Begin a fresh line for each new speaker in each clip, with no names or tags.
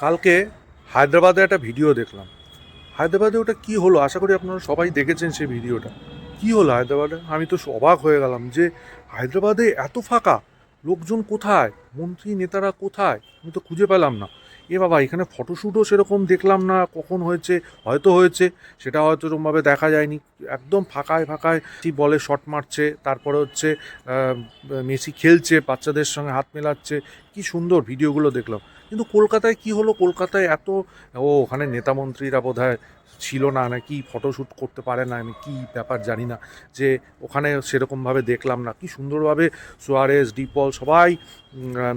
কালকে হায়দ্রাবাদে একটা ভিডিও দেখলাম। হায়দ্রাবাদে ওটা কি হলো, আশা করি আপনারা সবাই দেখেছেন সেই ভিডিওটা। কি হলো হায়দ্রাবাদে, আমি তো অবাক হয়ে গেলাম যে হায়দ্রাবাদে এত ফাঁকা, লোকজন কোথায়, মন্ত্রী নেতারা কোথায়, আমি তো খুঁজে পেলাম না। এ বাবা, এখানে ফটোশ্যুটও সেরকম দেখলাম না, কখন হয়েছে, হয়তো হয়েছে, সেটা হয়তো এরকমভাবে দেখা যায়নি। একদম ফাঁকায় ফাঁকায় কি বলে শট মারছে, তারপরে হচ্ছে মেসি খেলছে, বাচ্চাদের সঙ্গে হাত মেলাচ্ছে, কি সুন্দর ভিডিওগুলো দেখলাম। কিন্তু কলকাতায় কি হলো, কলকাতায় এত, ওখানে নেতা মন্ত্রীরা বোধহয় ছিল না, নাকি ফটোশ্যুট করতে পারে না, আমি কি ব্যাপার জানি না, যে ওখানে সেরকমভাবে দেখলাম না। কি সুন্দরভাবে সুয়ারেজ, ডিপল সবাই,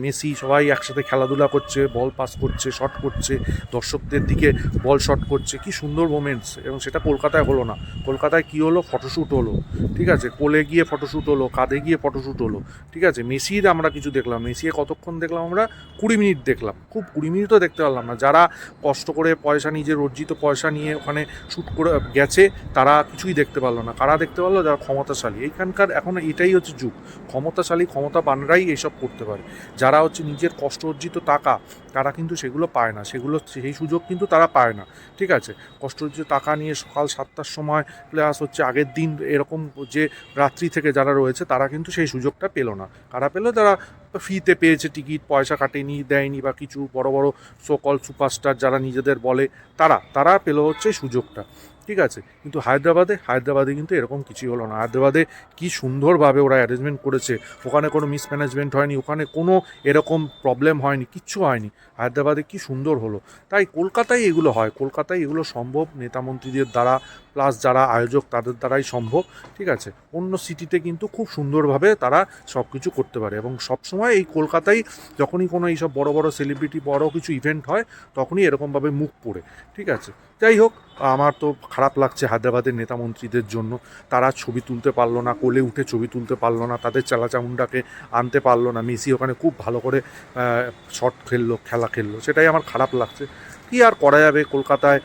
মেসি সবাই একসাথে খেলাধুলা করছে, বল পাস করছে, শট করছে, দর্শকদের দিকে বল শট করছে, কি সুন্দর মোমেন্টস। এবং সেটা কলকাতায় হলো না। কলকাতায় কি হলো, ফটোশ্যুট হলো, ঠিক আছে, কোলে গিয়ে ফটোশ্যুট হলো, কাঁধে গিয়ে ফটোশ্যুট হলো, ঠিক আছে। মেসির আমরা কিছু দেখলাম, মেসিকে কতক্ষণ দেখলাম আমরা, 20 মিনিট দেখলাম, খুব 20 মিনিটও দেখতে পারলাম না। যারা কষ্ট করে পয়সা, নিজের অর্জিত পয়সা নিয়ে ওখানে শ্যুট করে গেছে, তারা কিছুই দেখতে পারলো না। কারা দেখতে পারলো, যারা ক্ষমতাশালী। এইখানকার এখন এটাই হচ্ছে যুগ, ক্ষমতাশালী ক্ষমতাবানরাই এইসব করতে পারে। যারা হচ্ছে নিজের কষ্ট অর্জিত টাকা, তারা কিন্তু সেগুলো পায় না, সেই সুযোগ কিন্তু তারা পায় না, ঠিক আছে। কষ্ট অর্জিত টাকা নিয়ে সকাল 7টার সময় প্লাস হচ্ছে আগের দিন এরকম যে রাত্রি থেকে যারা রয়েছে, তারা কিন্তু সেই সুযোগটা পেলো না। কারা পেলো, তারা ফ্রিতে পেয়েছে টিকিট, পয়সা কাটেনি, দেয়নি বা কিছু, বড় বড় সোকল সুপারস্টার যারা নিজেদের বলে, তারা তারা পেলো হচ্ছে সুযোগটা, ঠিক আছে। কিন্তু হায়দ্রাবাদে কিন্তু এরকম কিছুই হলো না। হায়দ্রাবাদে কি সুন্দরভাবে ওরা অ্যারেঞ্জমেন্ট করেছে, ওখানে কোনো মিসম্যানেজমেন্ট হয়নি, ওখানে কোনো এরকম প্রবলেম হয়নি, কিচ্ছু হয়নি। হায়দ্রাবাদে কি সুন্দর হলো। তাই কলকাতায় এগুলো হয়, কলকাতায় এগুলো সম্ভব নেতামন্ত্রীদের দ্বারা, প্লাস যারা আয়োজক তাদের দ্বারাই সম্ভব, ঠিক আছে। অন্য সিটিতে কিন্তু খুব সুন্দরভাবে তারা সব কিছু করতে পারে। এবং সবসময় এই কলকাতায় যখনই কোনো এইসব বড় বড় সেলিব্রিটি, বড় কিছু ইভেন্ট হয়, তখনই এরকমভাবে মুখ পড়ে, ঠিক আছে। যাই হোক, আমার তো খারাপ লাগছে হায়দ্রাবাদের নেতা মন্ত্রীদের জন্য। তারা ছবি তুলতে পারলো না, কোলে উঠে ছবি তুলতে পারলো না, তাদের চালাচামুন্ডাকে আনতে পারলো না। মেসি ওখানে খুব ভালো করে খেলা খেললো, সেটাই আমার খারাপ লাগছে। কি আর করা যাবে, কলকাতায়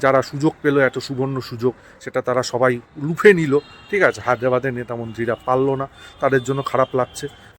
যারা সুযোগ পেলো, এত সুবর্ণ সুযোগ, সেটা তারা সবাই লুফে নিল, ঠিক আছে। হায়দ্রাবাদের নেতা মন্ত্রীরা পারলো না, তাদের জন্য খারাপ লাগছে।